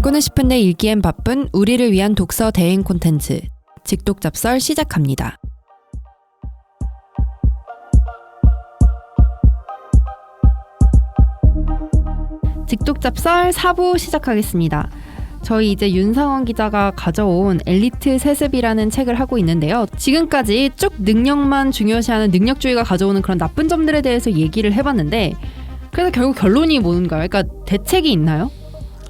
알고는 싶은데 읽기엔 바쁜 우리를 위한 독서 대행 콘텐츠 직독잡설 시작합니다. 직독잡설 4부 시작하겠습니다. 저희 이제 윤상원 기자가 가져온 엘리트 세습이라는 책을 하고 있는데요. 지금까지 쭉 능력만 중요시하는 능력주의가 가져오는 그런 나쁜 점들에 대해서 얘기를 해봤는데 그래서 결국 결론이 뭔가요? 그러니까 대책이 있나요?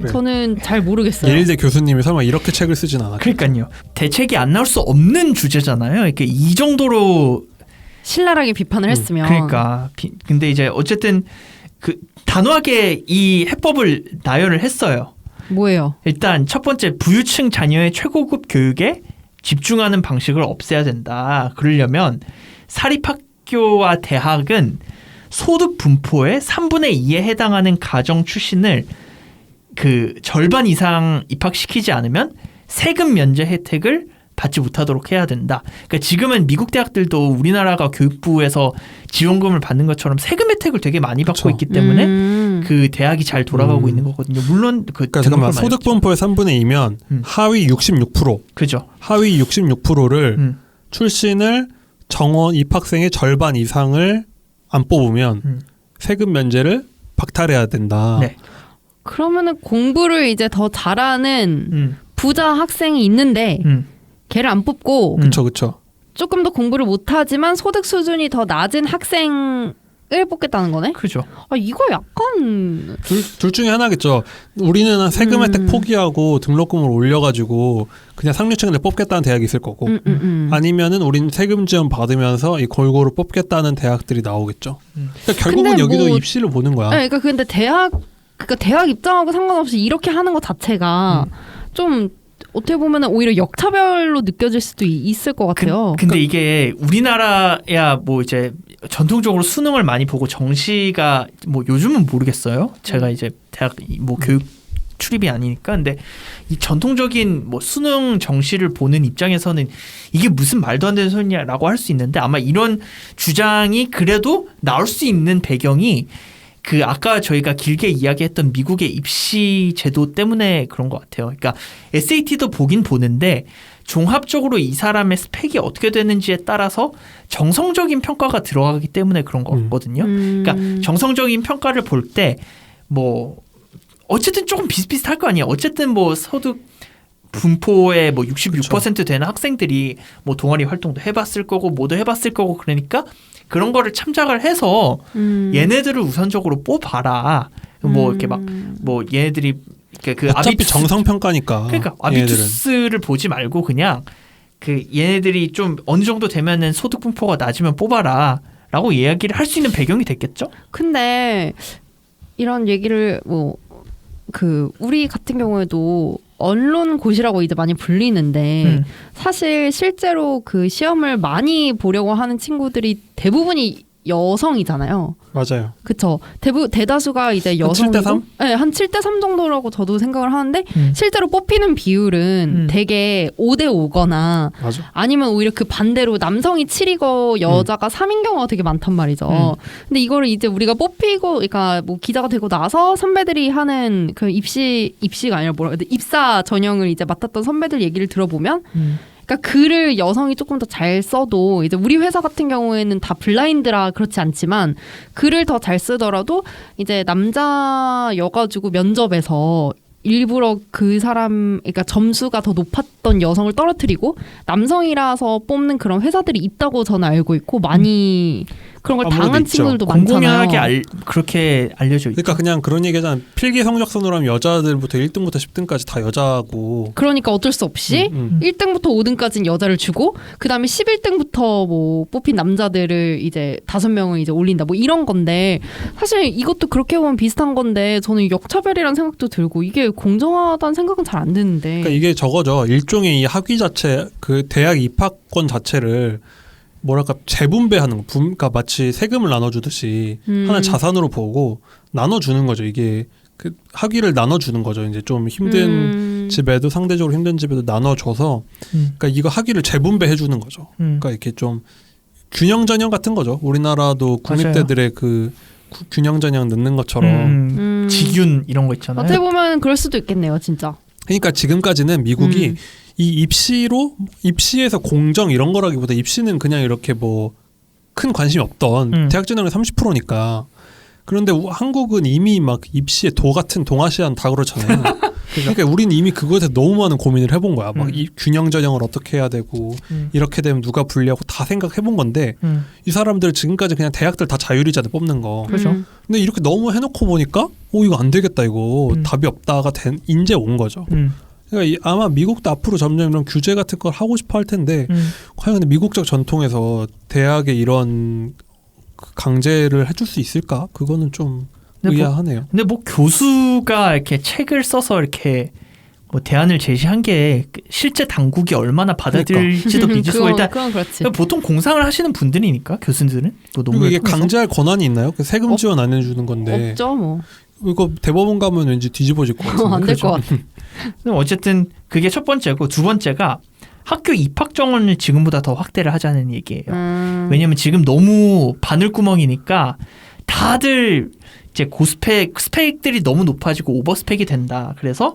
네. 저는 잘 모르겠어요. 예일대 교수님이 설마 이렇게 책을 쓰진 않았죠? 그러니까요. 대책이 안 나올 수 없는 주제잖아요. 이렇게 이 정도로 신랄하게 비판을 했으면. 그러니까 근데 이제 어쨌든 그 단호하게 이 해법을 나열을 했어요. 뭐예요? 일단 첫 번째, 부유층 자녀의 최고급 교육에 집중하는 방식을 없애야 된다. 그러려면 사립학교와 대학은 소득 분포의 3분의 2에 해당하는 가정 출신을 그 절반 이상 입학시키지 않으면 세금 면제 혜택을 받지 못하도록 해야 된다. 그러니까 지금은 미국 대학들도 우리나라가 교육부에서 지원금을 받는 것처럼 세금 혜택을 되게 많이 받고 있기 때문에 그 대학이 잘 돌아가고 있는 거거든요. 물론 그러니까 잠깐만, 소득 분포의 3분의 2면 하위 66%. 그죠. 하위 66%를 출신을 정원 입학생의 절반 이상을 안 뽑으면 세금 면제를 박탈해야 된다. 네. 그러면은 공부를 이제 더 잘하는 부자 학생이 있는데 걔를 안 뽑고 그쵸. 조금 더 공부를 못하지만 소득 수준이 더 낮은 학생을 뽑겠다는 거네? 그죠. 아, 이거 약간 둘 중에 하나겠죠. 우리는 세금 혜택 포기하고 등록금을 올려가지고 그냥 상류층을 뽑겠다는 대학이 있을 거고 아니면은 우린 세금 지원 받으면서 이 골고루 뽑겠다는 대학들이 나오겠죠. 그러니까 결국은 여기도 뭐, 입시를 보는 거야. 네, 그러니까 근데 대학 입장하고 상관없이 이렇게 하는 것 자체가 좀 어떻게 보면 오히려 역차별로 느껴질 수도 있을 것 같아요. 근데 이게 우리나라야 뭐 이제 전통적으로 수능을 많이 보고 정시가 뭐 요즘은 모르겠어요. 제가 이제 대학 뭐 교육 출입이 아니니까. 근데 이 전통적인 뭐 수능 정시를 보는 입장에서는 이게 무슨 말도 안 되는 소리냐라고 할 수 있는데 아마 이런 주장이 그래도 나올 수 있는 배경이 그 아까 저희가 길게 이야기했던 미국의 입시 제도 때문에 그런 것 같아요. 그러니까 SAT도 보긴 보는데 종합적으로 이 사람의 스펙이 어떻게 되는지에 따라서 정성적인 평가가 들어가기 때문에 그런 거거든요. 그러니까 정성적인 평가를 볼 때 뭐 어쨌든 조금 비슷비슷할 거 아니에요. 어쨌든 뭐 소득 분포의 뭐 66% 되는 학생들이 뭐 동아리 활동도 해봤을 거고 뭐도 해봤을 거고 그러니까 그런 거를 참작을 해서 얘네들을 우선적으로 뽑아라. 뭐 이렇게 막 뭐 얘네들이 그 어차피 정성평가니까. 그러니까 아비투스를 보지 말고 그냥 그 얘네들이 좀 어느 정도 되면은 소득 분포가 낮으면 뽑아라라고 이야기를 할 수 있는 배경이 됐겠죠. 근데 이런 얘기를 뭐 그 우리 같은 경우에도 언론고시라고 이제 많이 불리는데 사실 실제로 그 시험을 많이 보려고 하는 친구들이 대부분이 여성이잖아요. 맞아요. 그쵸. 대다수가 이제 여성이고 7대3? 네, 한 7대3 정도라고 저도 생각을 하는데 실제로 뽑히는 비율은 되게 5대5거나 아니면 오히려 그 반대로 남성이 7이고 여자가 3인 경우가 되게 많단 말이죠. 근데 이거를 이제 우리가 뽑히고 그러니까 뭐 기자가 되고 나서 선배들이 하는 그 입시가 아니라 뭐라 그래 입사 전형을 이제 맡았던 선배들 얘기를 들어보면 그러니까 글을 여성이 조금 더 잘 써도 이제 우리 회사 같은 경우에는 다 블라인드라 그렇지 않지만 글을 더 잘 쓰더라도 이제 남자여가지고 면접에서 일부러 그 사람 그러니까 점수가 더 높았던 여성을 떨어뜨리고 남성이라서 뽑는 그런 회사들이 있다고 저는 알고 있고 많이 그런 걸 당한 친구들도 많잖아요. 공공연하게 그렇게 알려져 있죠. 그러니까 그냥 그런 얘기잖아. 필기 성적순으로 하면 여자들부터 1등부터 10등까지 다 여자고. 그러니까 어쩔 수 없이 1등부터 5등까지는 여자를 주고 그다음에 11등부터 뭐 뽑힌 남자들을 이제 5명을 이제 올린다. 뭐 이런 건데 사실 이것도 그렇게 보면 비슷한 건데 저는 역차별이라는 생각도 들고 이게 공정하다는 생각은 잘 안 드는데. 그러니까 이게 저거죠. 일종의 이 학위 자체 그 대학 입학권 자체를 뭐랄까 재분배하는 거, 그러니까 마치 세금을 나눠주듯이 하나의 자산으로 보고 나눠주는 거죠. 이게 그 학위를 나눠주는 거죠. 이제 좀 힘든 집에도 상대적으로 힘든 집에도 나눠줘서, 그러니까 이거 학위를 재분배해주는 거죠. 그러니까 이렇게 좀 균형 전형 같은 거죠. 우리나라도 국립대들의 그 균형 전형 넣는 것처럼 직윤 이런 거 있잖아요. 어떻게 보면 그럴 수도 있겠네요, 진짜. 그러니까 지금까지는 미국이 이 입시에서 공정 이런 거라기보다 입시는 그냥 이렇게 뭐 큰 관심이 없던 대학 진학률 30%니까. 그런데 한국은 이미 막 입시에 도 같은 동아시안 다 그렇잖아요. 그러니까 우리는 이미 그거에 대해서 너무 많은 고민을 해본 거야. 막 이 균형 전형을 어떻게 해야 되고 이렇게 되면 누가 불리하고 다 생각해본 건데 이 사람들 지금까지 그냥 대학들 다 자율이잖아요. 뽑는 거. 그렇죠. 근데 이렇게 너무 해놓고 보니까 이거 안 되겠다 이거 답이 없다가 인제 온 거죠. 그러니까 아마 미국도 앞으로 점점 이런 규제 같은 걸 하고 싶어 할 텐데 과연 근데 미국적 전통에서 대학에 이런 강제를 해줄 수 있을까? 그거는 좀 의아하네요. 근데 뭐 교수가 이렇게 책을 써서 이렇게 뭐 대안을 제시한 게 실제 당국이 얼마나 받아들일지도 미지수가 일단 그건 그렇지. 보통 공상을 하시는 분들이니까 교수들은 또 그리고 이게 강제할 권한이 있나요? 세금 지원 안 해주는 건데. 없죠 뭐. 이거 대법원 가면 왠지 뒤집어질 것 같은데. 안 될 것 같아. 어쨌든 그게 첫 번째고 두 번째가 학교 입학 정원을 지금보다 더 확대를 하자는 얘기예요. 왜냐면 지금 너무 바늘구멍이니까 다들 이제 스펙들이 너무 높아지고 오버스펙이 된다. 그래서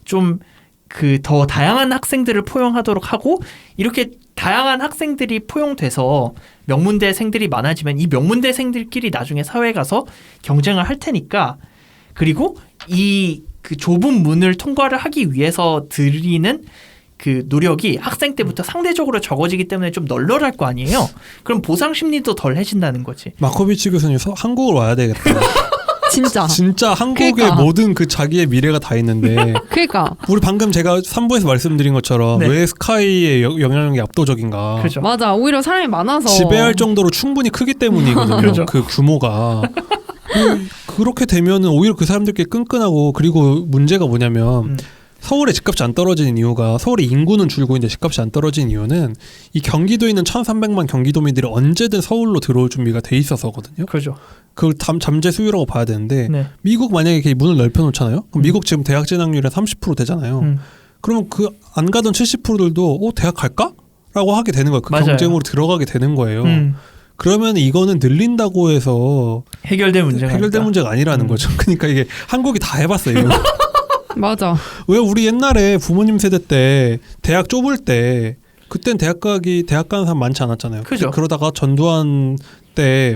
좀 그 더 다양한 학생들을 포용하도록 하고 이렇게 다양한 학생들이 포용돼서 명문대생들이 많아지면 이 명문대생들끼리 나중에 사회에 가서 경쟁을 할 테니까 그리고 이 그 좁은 문을 통과를 하기 위해서 들이는 그 노력이 학생 때부터 상대적으로 적어지기 때문에 좀 널널할 거 아니에요. 그럼 보상 심리도 덜 해진다는 거지. 마코비치 교수님 한국으로 와야 되겠다. 진짜 한국의 그러니까. 모든 그 자기의 미래가 다 있는데. 그러니까. 우리 방금 제가 3부에서 말씀드린 것처럼 네. 왜 스카이의 영향력이 압도적인가. 그렇죠. 맞아. 오히려 사람이 많아서 지배할 정도로 충분히 크기 때문이거든요. 그렇죠. 그 규모가. 그렇게 되면은 오히려 그 사람들끼리 끈끈하고 그리고 문제가 뭐냐면 서울에 집값이 안 떨어지는 이유가 서울의 인구는 줄고 있는데 집값이 안 떨어지는 이유는 이 경기도에 있는 1,300만 경기도민들이 언제든 서울로 들어올 준비가 돼 있어서거든요. 그렇죠. 그걸 잠재 수요라고 봐야 되는데 네. 미국 만약에 이렇게 문을 넓혀놓잖아요. 그럼 미국 지금 대학 진학률이 30% 되잖아요. 그러면 그 안 가던 70%들도 대학 갈까? 라고 하게 되는 거예요. 그 맞아요. 경쟁으로 들어가게 되는 거예요. 그러면 이거는 늘린다고 해서 해결될 문제가 아니라는 거죠. 그러니까 이게 한국이 다 해봤어요. 이거. 맞아. 왜 우리 옛날에 부모님 세대 때 대학 좁을 때 그땐 대학 가는 사람 많지 않았잖아요. 그죠. 그러다가 전두환 때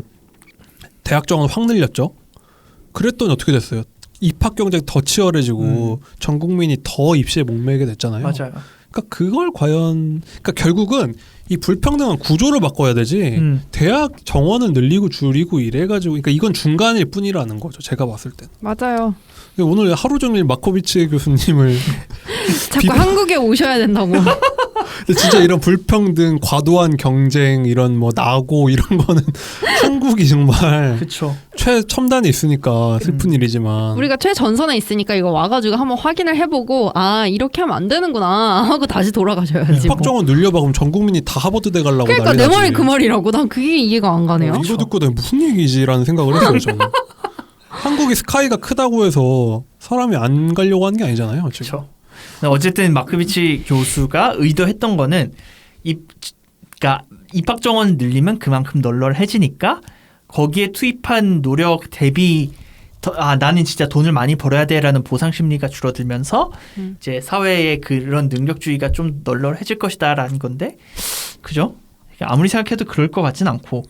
대학 정원 확 늘렸죠. 그랬더니 어떻게 됐어요? 입학 경쟁이 더 치열해지고 전 국민이 더 입시에 목매게 됐잖아요. 맞아요. 그러니까 그걸 과연 결국은 이 불평등한 구조를 바꿔야 되지 대학 정원을 늘리고 줄이고 이래가지고 그러니까 이건 중간일 뿐이라는 거죠. 제가 봤을 때는. 맞아요. 오늘 하루 종일 마코비치 교수님을 자꾸 한국에 오셔야 된다고. 근데 진짜 이런 불평등, 과도한 경쟁, 이런 뭐 나고 이런 거는 한국이 정말 그쵸. 최첨단에 있으니까 슬픈 일이지만 우리가 최전선에 있으니까 이거 와가지고 한번 확인을 해보고 이렇게 하면 안 되는구나 하고 다시 돌아가셔야지. 입학 정원 늘려봐 그럼 전 국민이 다 하버드 돼 가려고 그러니까 난리 내 말이 나지. 그 말이라고. 난 그게 이해가 안 가네요. 이거 듣고 내가 무슨 얘기지라는 생각을 했어요 저는. 한국이 스카이가 크다고 해서 사람이 안 가려고 하는 게 아니잖아요. 그렇죠. 어쨌든 마크비치 교수가 의도했던 거는 그러니까 입학 정원 늘리면 그만큼 널널해지니까 거기에 투입한 노력 대비 나는 진짜 돈을 많이 벌어야 돼라는 보상 심리가 줄어들면서 이제 사회의 그런 능력주의가 좀 널널해질 것이다라는 건데, 그죠? 아무리 생각해도 그럴 것 같진 않고.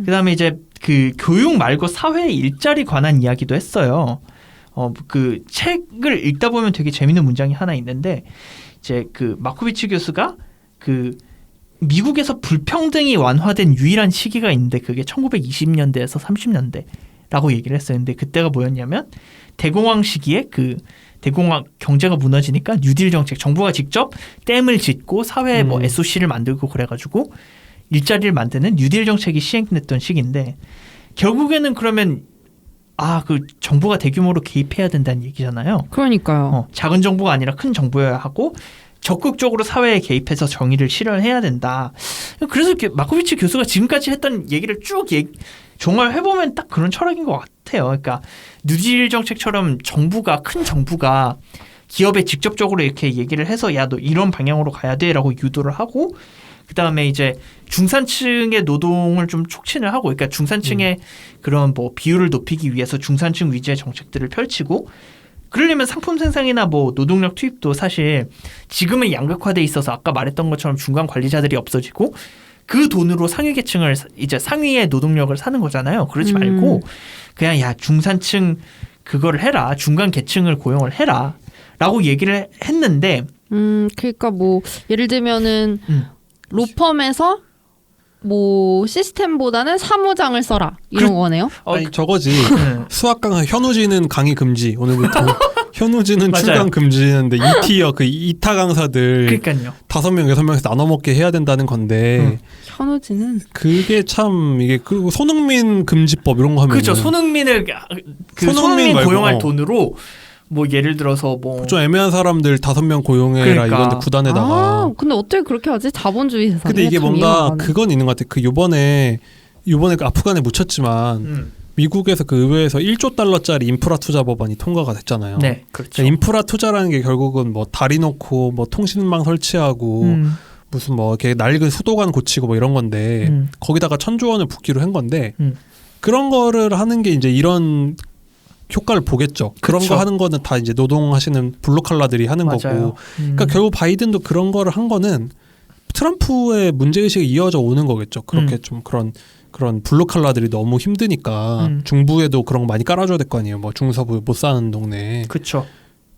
그다음에 이제 그 교육 말고 사회 일자리 관한 이야기도 했어요. 그 책을 읽다 보면 되게 재밌는 문장이 하나 있는데, 이제 그 마코비치 교수가 그 미국에서 불평등이 완화된 유일한 시기가 있는데 그게 1920년대에서 30년대라고 얘기를 했어요. 근데 그때가 뭐였냐면 대공황 시기에 그 대공황 경제가 무너지니까 뉴딜 정책, 정부가 직접 댐을 짓고 사회에 뭐 SOC를 만들고 그래가지고 일자리를 만드는 뉴딜 정책이 시행됐던 시기인데, 결국에는 그러면 그 정부가 대규모로 개입해야 된다는 얘기잖아요. 그러니까요. 작은 정부가 아니라 큰 정부여야 하고 적극적으로 사회에 개입해서 정의를 실현해야 된다. 그래서 이렇게 마코비치 교수가 지금까지 했던 얘기를 쭉 종합해보면 딱 그런 철학인 것 같아요. 그러니까 뉴딜 정책처럼 큰 정부가 기업에 직접적으로 이렇게 얘기를 해서 야, 너 이런 방향으로 가야 돼라고 유도를 하고, 그다음에 이제 중산층의 노동을 좀 촉진을 하고, 그러니까 중산층의 그런 뭐 비율을 높이기 위해서 중산층 위주의 정책들을 펼치고, 그러려면 상품 생산이나 뭐 노동력 투입도 사실 지금은 양극화돼 있어서 아까 말했던 것처럼 중간 관리자들이 없어지고 그 돈으로 상위 계층을 이제 상위의 노동력을 사는 거잖아요. 그러지 말고 그냥 야 중산층 그거를 해라. 중간 계층을 고용을 해라. 라고 얘기를 했는데 그러니까 뭐 예를 들면은 로펌에서 뭐 시스템보다는 사무장을 써라 이런 거네요. 아니 저거지. 수학 강사 현우진은 강의 금지 오늘부터. 현우진은 맞아요. 출강 금지는데 2티어 그 2타 강사들 그러니까요. 5명 6명에서 나눠 먹게 해야 된다는 건데 현우진은 그게 참 이게 그리고 손흥민 금지법 이런 거 하면 그렇죠. 손흥민을 손흥민 말고, 고용할 돈으로 뭐 예를 들어서 뭐 좀 애매한 사람들 5명 고용해라 그러니까. 이건데 구단에다가 근데 어떻게 그렇게 하지? 자본주의 세상에. 근데 이게 참 뭔가 이해가 안 가네. 그건 있는 것 같아. 그 요번에 그 아프간에 묻혔지만 미국에서 그 의회에서 1조 달러짜리 인프라 투자 법안이 통과가 됐잖아요. 네, 그렇죠. 인프라 투자라는 게 결국은 뭐 다리 놓고 뭐 통신망 설치하고 무슨 뭐 이렇게 낡은 수도관 고치고 뭐 이런 건데 거기다가 1,000조 원을 붓기로 한 건데 그런 거를 하는 게 이제 이런 효과를 보겠죠. 그런 그쵸. 거 하는 거는 다 이제 노동하시는 블루칼라들이 하는 맞아요. 거고. 그러니까 결국 바이든도 그런 거를 한 거는 트럼프의 문제의식이 이어져 오는 거겠죠. 그렇게 좀 그런 블루칼라들이 너무 힘드니까 중부에도 그런 거 많이 깔아줘야 될 거 아니에요. 뭐 중서부 못 사는 동네. 그렇죠.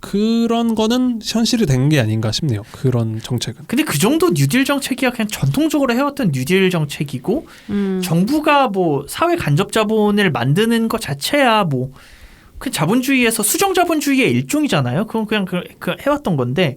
그런 거는 현실이 된 게 아닌가 싶네요. 그런 정책은. 근데 그 정도 뉴딜 정책이야 그냥 전통적으로 해왔던 뉴딜 정책이고 정부가 뭐 사회 간접 자본을 만드는 것 자체야 뭐 그 자본주의에서 수정 자본주의의 일종이잖아요. 그건 그냥 그 해왔던 건데.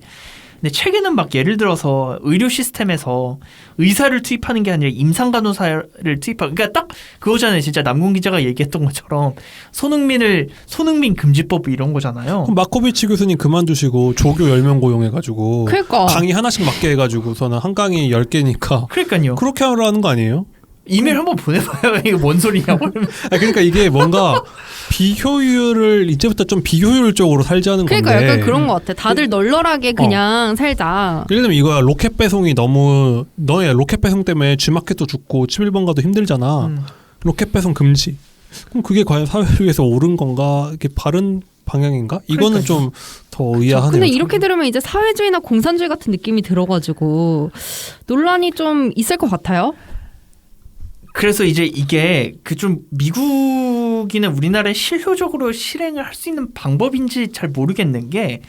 근데 최근은 막 예를 들어서 의료 시스템에서 의사를 투입하는 게 아니라 임상 간호사를 투입하고 그러니까 딱 그거잖아요. 진짜 남궁 기자가 얘기했던 것처럼 손흥민 금지법 이런 거잖아요. 그럼 마코비치 교수님 그만두시고 조교 10명 고용해가지고 그러니까. 강의 하나씩 맡게 해가지고서는 한 강의 10개니까 그러니까요. 그렇게 하라는 거 아니에요? 이메일 한번 보내봐요. 이거 뭔 소리냐고. 그러니까 이게 뭔가 비효율을 이제부터 좀 비효율적으로 살자는 그러니까 건데. 약간 그런 것 같아. 다들 널널하게 그냥 살자. 예를 들면 이거야. 로켓 배송이 너무 너의 로켓 배송 때문에 G마켓도 죽고 11번 가도 힘들잖아. 로켓 배송 금지. 그럼 그게 과연 사회를 위해서 옳은 건가? 이게 바른 방향인가? 이거는 좀 더 의아하네요. 근데 이렇게 들으면 이제 사회주의나 공산주의 같은 느낌이 들어가지고 논란이 좀 있을 것 같아요. 그래서 이제 이게 그 좀 미국이나 우리나라에 실효적으로 실행을 할 수 있는 방법인지 잘 모르겠는 게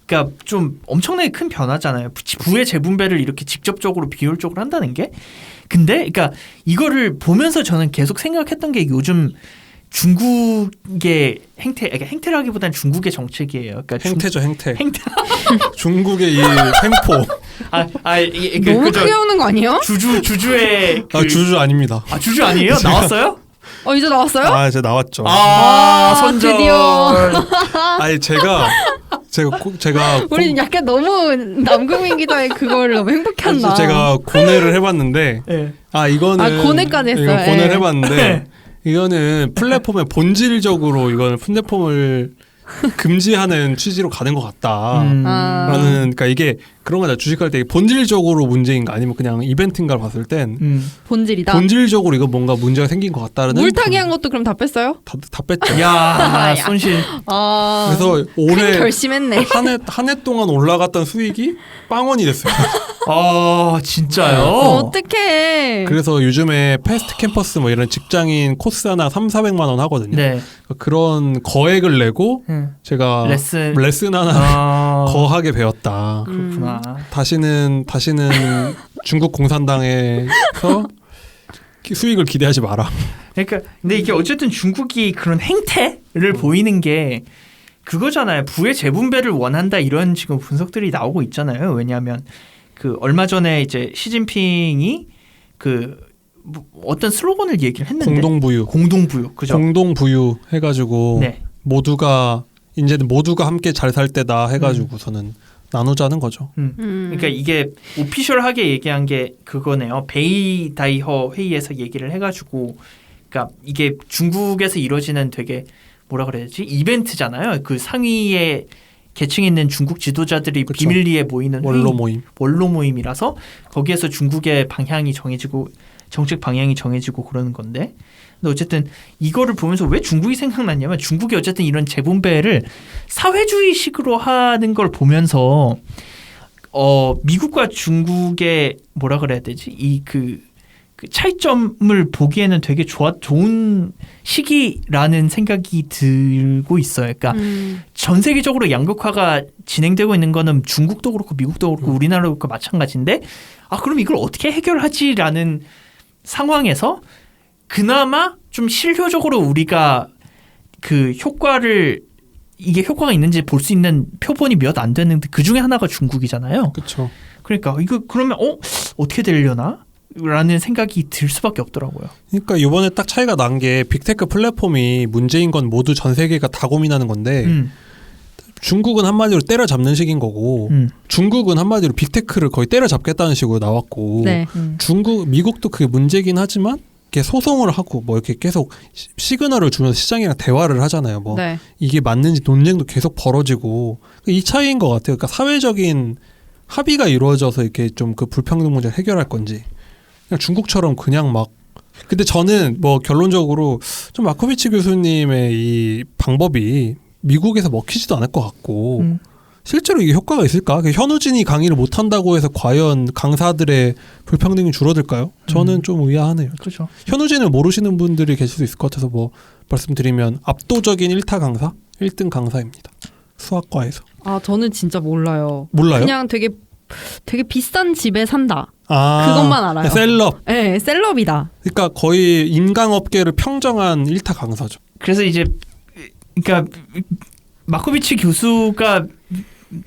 그러니까 좀 엄청나게 큰 변화잖아요. 부의 재분배를 이렇게 직접적으로 비효율적으로 한다는 게. 근데 그러니까 이거를 보면서 저는 계속 생각했던 게 요즘 중국의 행태라기보다는 중국의 정책이에요. 그러니까 행태죠, 행태. 행태. 중국의 이 횡포. 너무 크게 오는 거 아니에요? 주주의 주주 아닙니다. 주주 아니에요? 나왔어요? 이제 나왔어요? 이제 나왔죠. 선절. 드디어. 아니 제가 우리는 약간 너무 남궁민 기자의 그걸 너무 행복했나? 제가 고뇌를 해봤는데 네. 이거는 고뇌까지 했어요. 이거 고뇌를 예. 해봤는데 이거는 플랫폼의 본질적으로 이거는 플랫폼을 금지하는 취지로 가는 것 같다. 라는 그러니까 이게 그런 거다. 주식할 때 본질적으로 문제인가 아니면 그냥 이벤트인가를 봤을 땐 본질이다. 본질적으로 이거 뭔가 문제가 생긴 것 같다는 물타기 한 것도 그럼 다 뺐어요? 다 뺐죠. 야, 손실. 그래서 올해 결심했네. 한 해 동안 올라갔던 수익이 빵원이 됐어요. 진짜요? 어떡해. 그래서 요즘에 패스트 캠퍼스 뭐 이런 직장인 코스 하나 3,400만 원 하거든요. 네. 그런 거액을 내고 제가 레슨 하나 거하게 배웠다. 그렇구나. 다시는 중국 공산당에서 수익을 기대하지 마라. 그러니까 근데 이게 어쨌든 중국이 그런 행태를 보이는 게 그거잖아요. 부의 재분배를 원한다 이런 지금 분석들이 나오고 있잖아요. 왜냐하면 그 얼마 전에 이제 시진핑이 그 어떤 슬로건을 얘기를 했는데 공동부유, 그죠? 공동부유 해가지고 네. 이제는 모두가 함께 잘 살 때다 해가지고서는 나누자는 거죠. 그러니까 이게 오피셜하게 얘기한 게 그거네요. 베이다이허 회의에서 얘기를 해가지고, 그러니까 이게 중국에서 이루어지는 되게 뭐라 그래야 되지? 이벤트잖아요. 그 상위에 계층에 있는 중국 지도자들이 그쵸. 비밀리에 모이는 원로 모임이라서 거기에서 중국의 방향이 정해지고 정책 방향이 정해지고 그러는 건데 근데 어쨌든 이거를 보면서 왜 중국이 생각났냐면 중국이 어쨌든 이런 재분배를 사회주의식으로 하는 걸 보면서 미국과 중국의 뭐라 그래야 되지? 그 차이점을 보기에는 되게 좋은 시기라는 생각이 들고 있어요. 그러니까 전 세계적으로 양극화가 진행되고 있는 거는 중국도 그렇고 미국도 그렇고 우리나라도 그렇고 마찬가지인데 그럼 이걸 어떻게 해결하지라는 상황에서 그나마 좀 실효적으로 우리가 그 이게 효과가 있는지 볼 수 있는 표본이 몇 안 되는데 그 중에 하나가 중국이잖아요. 그렇죠. 그러니까 이거 그러면 어떻게 되려나? 라는 생각이 들 수밖에 없더라고요. 그러니까 이번에 딱 차이가 난 게 빅테크 플랫폼이 문제인 건 모두 전 세계가 다 고민하는 건데 중국은 한마디로 때려잡는 식인 거고 중국은 한마디로 빅테크를 거의 때려잡겠다는 식으로 나왔고 네. 미국도 그게 문제긴 하지만 이렇게 소송을 하고 뭐 이렇게 계속 시그널을 주면서 시장이랑 대화를 하잖아요. 뭐 네. 이게 맞는지 논쟁도 계속 벌어지고 이 차이인 것 같아요. 그러니까 사회적인 합의가 이루어져서 이렇게 좀 그 불평등 문제를 해결할 건지 그냥 중국처럼 그냥 막 근데 저는 뭐 결론적으로 좀 마코비치 교수님의 이 방법이 미국에서 먹히지도 않을 것 같고 실제로 이게 효과가 있을까? 현우진이 강의를 못한다고 해서 과연 강사들의 불평등이 줄어들까요? 저는 좀 의아하네요. 그렇죠. 현우진을 모르시는 분들이 계실 수 있을 것 같아서 뭐 말씀드리면 압도적인 1타 강사, 1등 강사입니다. 수학과에서. 저는 진짜 몰라요. 몰라요? 그냥 되게 비싼 집에 산다. 그것만 알아요. 셀럽. 네, 셀럽이다. 그러니까 거의 인강업계를 평정한 1타 강사죠. 그래서 이제 그러니까 마코비치 교수가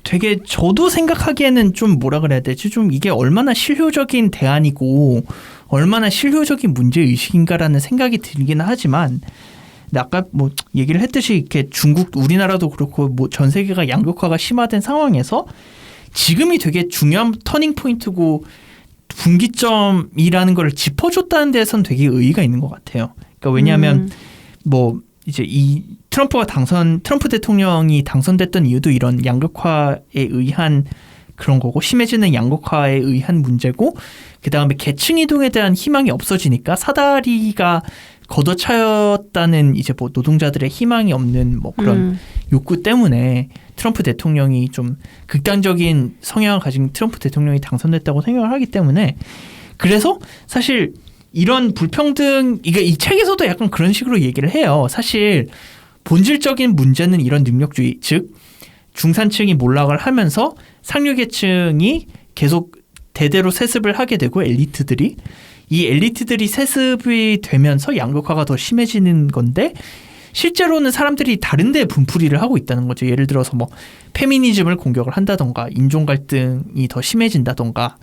되게 저도 생각하기에는 좀 뭐라 그래야 되지? 좀 이게 얼마나 실효적인 대안이고 얼마나 실효적인 문제 의식인가라는 생각이 들기는 하지만 근데 아까 뭐 얘기를 했듯이 이렇게 중국, 우리나라도 그렇고 뭐 전 세계가 양극화가 심화된 상황에서 지금이 되게 중요한 터닝 포인트고 분기점이라는 걸 짚어줬다는 데선 되게 의의가 있는 것 같아요. 그러니까 왜냐하면 뭐 이제 이 트럼프 대통령이 당선됐던 이유도 이런 양극화에 의한 그런 거고 심해지는 양극화에 의한 문제고 그 다음에 계층 이동에 대한 희망이 없어지니까 사다리가 걷어차였다는 이제 뭐 노동자들의 희망이 없는 뭐 그런 욕구 때문에 트럼프 대통령이 좀 극단적인 성향을 가진 트럼프 대통령이 당선됐다고 생각을 하기 때문에 그래서 사실 이런 불평등 이게 이 책에서도 약간 그런 식으로 얘기를 해요. 사실 본질적인 문제는 이런 능력주의 즉 중산층이 몰락을 하면서 상류계층이 계속 대대로 세습을 하게 되고 이 엘리트들이 세습이 되면서 양극화가 더 심해지는 건데 실제로는 사람들이 다른 데 분풀이를 하고 있다는 거죠. 예를 들어서 뭐 페미니즘을 공격을 한다던가 인종 갈등이 더 심해진다던가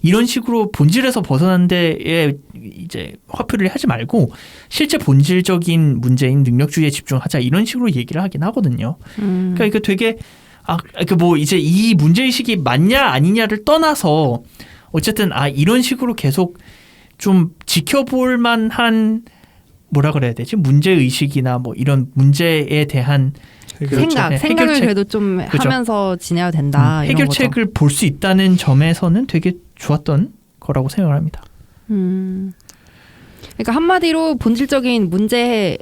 이런 식으로 본질에서 벗어난 데에 이제 화풀이를 하지 말고 실제 본질적인 문제인 능력주의에 집중하자 이런 식으로 얘기를 하긴 하거든요. 그러니까 이거 되게 뭐 이제 이 문제의식이 맞냐 아니냐를 떠나서 어쨌든 이런 식으로 계속 좀 지켜볼 만한 뭐라 그래야 되지? 문제의식이나 뭐 이런 문제에 대한 생각을 그래도 좀 그렇죠. 하면서 지내야 된다. 이런 해결책을 볼 수 있다는 점에서는 되게 좋았던 거라고 생각을 합니다. 그러니까 한마디로 본질적인 문제의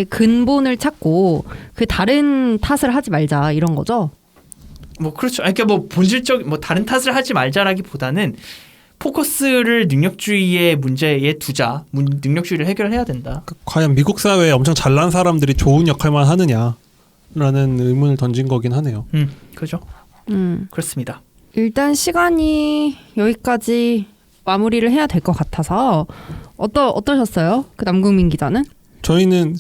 근본을 찾고 그 다른 탓을 하지 말자 이런 거죠. 뭐 그렇죠. 그러니까 뭐 본질적 뭐 다른 탓을 하지 말자라기보다는 포커스를 능력주의의 문제에 두자. 능력주의를 해결해야 된다. 과연 미국 사회에 엄청 잘난 사람들이 좋은 역할만 하느냐라는 의문을 던진 거긴 하네요. 그렇죠. 그렇습니다. 일단 시간이 여기까지 마무리를 해야 될 것 같아서 어떠셨어요? 그 남궁민 기자는? 저희는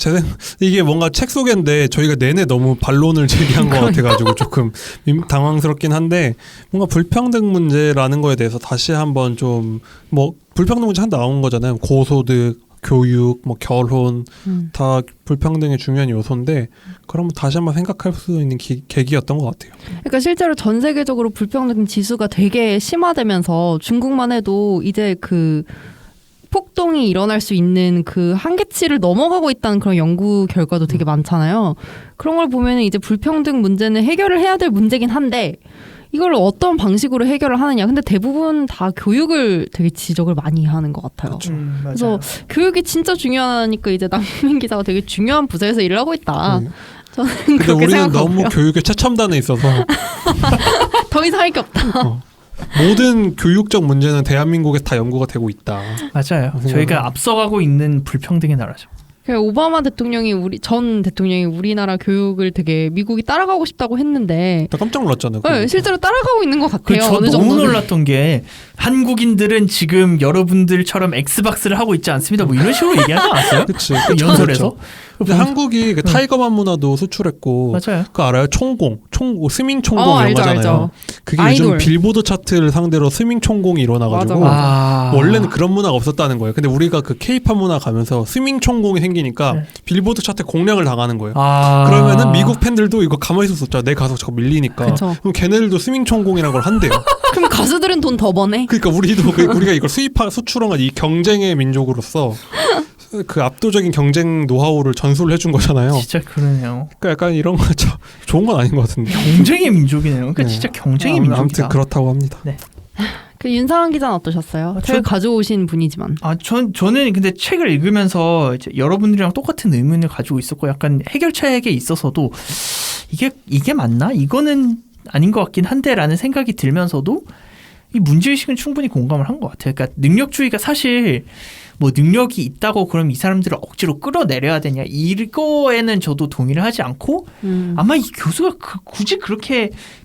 이게 뭔가 책 소개인데 저희가 내내 너무 반론을 제기한 것 같아가지고 조금 당황스럽긴 한데 뭔가 불평등 문제라는 거에 대해서 다시 한번 좀 뭐 불평등 문제 한 나온 거잖아요. 고소득, 교육, 뭐 결혼 다 불평등의 중요한 요소인데 그러면 다시 한번 생각할 수 있는 계기였던 것 같아요. 그러니까 실제로 전 세계적으로 불평등 지수가 되게 심화되면서 중국만 해도 이제 그 학폭동이 일어날 수 있는 그 한계치를 넘어가고 있다는 그런 연구 결과도 되게 많잖아요. 그런 걸 보면 이제 불평등 문제는 해결을 해야 될 문제긴 한데 이걸 어떤 방식으로 해결을 하느냐. 근데 대부분 다 교육을 되게 지적을 많이 하는 것 같아요. 그래서 교육이 진짜 중요하니까 이제 남민 기자가 되게 중요한 부서에서 일을 하고 있다. 저는 근데 그렇게 우리는 생각하고요. 너무 교육의 최첨단에 있어서 더 이상 할 게 없다. 모든 교육적 문제는 대한민국에서 다 연구가 되고 있다. 맞아요. 저희가 앞서가고 있는 불평등의 나라죠. 오바마 대통령이 전 대통령이 우리나라 교육을 되게 미국이 따라가고 싶다고 했는데 나 깜짝 놀랐잖아요. 네, 실제로 따라가고 있는 것 같아요. 저 어느 너무 정도는. 놀랐던 게 한국인들은 지금 여러분들처럼 엑스박스를 하고 있지 않습니다. 뭐 이런 식으로 얘기하지 않았어요? 그치. 연설에서. 근데 한국이 그 타이거만 문화도 수출했고 맞아요. 그거 알아요? 스밍 총공 이런 알죠, 거잖아요. 알죠. 그게 아이돌. 요즘 빌보드 차트를 상대로 스밍 총공이 일어나가지고 맞아. 원래는 그런 문화가 없었다는 거예요. 근데 우리가 그 K-팝 문화 가면서 스밍 총공이 생기니까 네. 빌보드 차트 공략을 당하는 거예요. 아. 그러면은 미국 팬들도 이거 가만히 있을 수 없잖아. 내 가서 자꾸 밀리니까. 그쵸. 그럼 걔네들도 스밍 총공이라는 걸 한대요. 그럼 가수들은 돈 더 버네? 그러니까 우리가 이걸 수출한 이 경쟁의 민족으로서 그 압도적인 경쟁 노하우를 전수를 해준 거잖아요. 진짜 그러네요. 그러니까 약간 이런 거 참 좋은 건 아닌 것 같은데. 경쟁의 민족이네요. 그러니까 네. 진짜 경쟁의 민족이다. 아무튼 그렇다고 합니다. 네. 그 윤상환 기자는 어떠셨어요? 책을 가져오신 분이지만. 저는 근데 책을 읽으면서 이제 여러분들이랑 똑같은 의문을 가지고 있었고 약간 해결책에 있어서도 이게 맞나? 이거는 아닌 것 같긴 한데라는 생각이 들면서도 이 문제의식은 충분히 공감을 한 것 같아요. 그러니까 능력주의가 사실 뭐 능력이 있다고 그럼 이 사람들을 억지로 끌어내려야 되냐 이거에는 저도 동의를 하지 않고 아마 이 교수가 굳이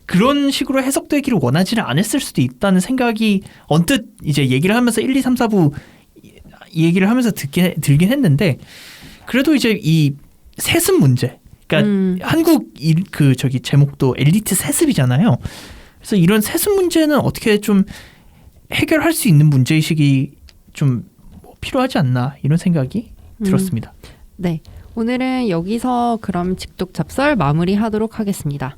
그런 식으로 해석되기를 원하지는 않았을 수도 있다는 생각이 언뜻 이제 얘기를 하면서 1, 2, 3, 4부 얘기를 하면서 들긴 했는데 그래도 이제 이 세습 문제 그러니까 한국 제목도 엘리트 세습이잖아요. 그래서 이런 세습 문제는 어떻게 좀 해결할 수 있는 문제의식이 좀 필요하지 않나 이런 생각이 들었습니다. 네, 오늘은 여기서 그럼 직독잡설 마무리하도록 하겠습니다.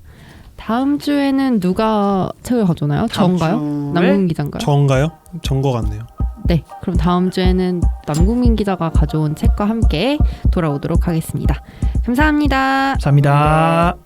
다음 주에는 누가 책을 가져오나요? 저인가요? 남궁민 기자인가요? 저인가요? 전거 같네요. 네, 그럼 다음 주에는 남궁민 기자가 가져온 책과 함께 돌아오도록 하겠습니다. 감사합니다. 감사합니다.